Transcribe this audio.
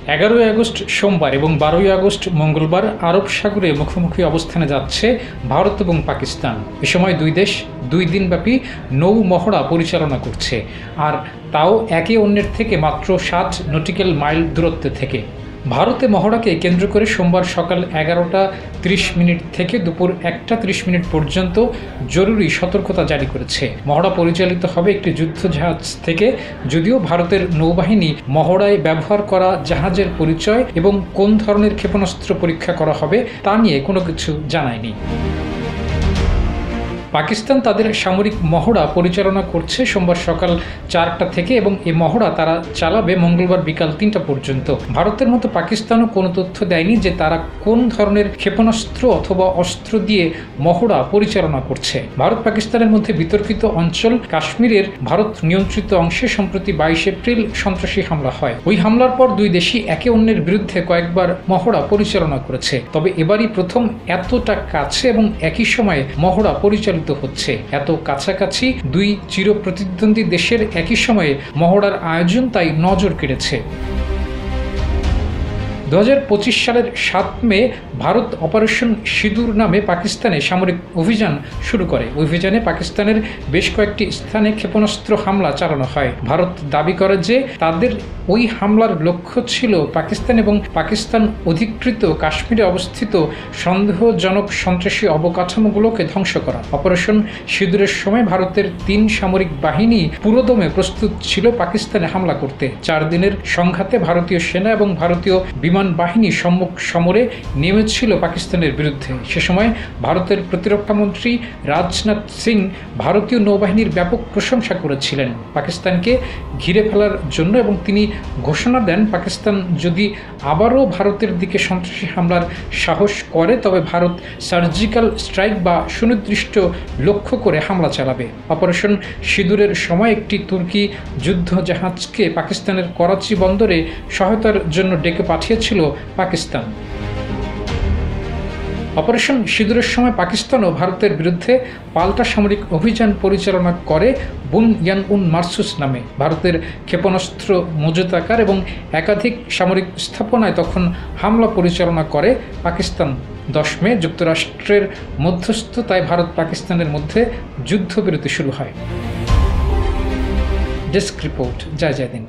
11 August সোমবার এবং 12 August মঙ্গলবার আরব সাগরে মুখোমুখি অবস্থানে যাচ্ছে ভারত এবং পাকিস্তান। এ সময় দুই দেশ 2 দিনব্যাপী নৌ মহড়া পরিচালনা করছে, আর তাও একে অন্যের থেকে মাত্র 7 নটিক্যাল মাইল দূরত্বে থেকে। ভারতে মহড়াকে কেন্দ্র করে সোমবার সকাল 11:30 থেকে দুপুর 1:30 পর্যন্ত জরুরি সতর্কতা জারি করেছে। মহড়া পরিচালিত হবে একটি যুদ্ধজাহাজ থেকে, যদিও ভারতের নৌবাহিনী মহড়ায় ব্যবহার করা জাহাজের পরিচয় এবং কোন ধরনের ক্ষেপণাস্ত্র পরীক্ষা করা হবে তা নিয়ে কোনো কিছু জানায়নি। পাকিস্তান তাদের সামরিক মহড়া পরিচালনা করছে সোমবার সকাল 4টা থেকে এবং এই মহড়া তারা চালাবে মঙ্গলবার বিকাল 3টা পর্যন্ত। ভারতের মতো পাকিস্তানও কোনো তথ্য দেয়নি যে তারা কোন ধরনের ক্ষেপণাস্ত্র অথবা অস্ত্র দিয়ে মহড়া পরিচালনা করছে। ভারত পাকিস্তানের মধ্যে বিতর্কিত অঞ্চল কাশ্মীরের ভারত নিয়ন্ত্রিত অংশে সম্প্রতি 22 এপ্রিল সন্ত্রাসী হামলা হয়। ওই হামলার পর দুই দেশই একে অন্যের বিরুদ্ধে কয়েকবার মহড়া পরিচালনা করেছে, তবে এবারই প্রথম এতটা কাছে এবং একই সময়ে মহড়া পরিচালিত হচ্ছে। এত কাছাকাছি দুই চিরপ্রতিদ্বন্দ্বী দেশের একই সময়ে মহড়ার আয়োজন তাই নজর কেড়েছে। 2025 সালের 7 মে ভারত অপারেশন সিঁদুর নামে পাকিস্তানে সামরিক অভিযান শুরু করে। অভিযানে পাকিস্তানের বেশ কয়েকটি স্থানে ক্ষেপণাস্ত্র হামলা চালানো হয়। ভারত দাবি করে যে তাদের ওই হামলার লক্ষ্য ছিল পাকিস্তান এবং পাকিস্তান অধিকৃত কাশ্মীরে অবস্থিত সন্দেহজনক সন্ত্রাসী অবকাঠামোগুলোকে ধ্বংস করা। অপারেশন সিঁদুরের সময় ভারতের 3 সামরিক বাহিনী পুরোদমে প্রস্তুত ছিল পাকিস্তানে হামলা করতে। 4 দিনের সংঘাতে ভারতীয় সেনা এবং ভারতীয় বিমান বাহিনী সম্মুখ সমরে নেমেছিল পাকিস্তানের বিরুদ্ধে। সে সময় ভারতের প্রতিরক্ষামন্ত্রী রাজনাথ সিং ভারতীয় নৌবাহিনীর ব্যাপক প্রশংসা করেছিলেন পাকিস্তানকে ঘিরে ফেলার জন্য এবং তিনি ঘোষণা দেন পাকিস্তান যদি আবারও ভারতের দিকে সন্ত্রাসী হামলার সাহস করে তবে ভারত সার্জিক্যাল স্ট্রাইক বা সুনির্দিষ্ট লক্ষ্য করে হামলা চালাবে। অপারেশন সিঁদুরের সময় একটি তুর্কি যুদ্ধ জাহাজকে পাকিস্তানের করাচি বন্দরে সহায়তার জন্য ডেকে পাঠিয়েছিল পাকিস্তান। অপারেশন সিঁদুরের সময় পাকিস্তানও ভারতের বিরুদ্ধে পাল্টা সামরিক অভিযান পরিচালনা করে বুনয়ান-উন মারসুস নামে। ভারতের ক্ষেপণাস্ত্র মজুতাকার এবং একাধিক সামরিক স্থাপনায় তখন হামলা পরিচালনা করে পাকিস্তান। 10 মে যুক্তরাষ্ট্রের মধ্যস্থতায় ভারত পাকিস্তানের মধ্যে যুদ্ধবিরতি শুরু হয়। ডেস্ক রিপোর্ট, জয় দিন।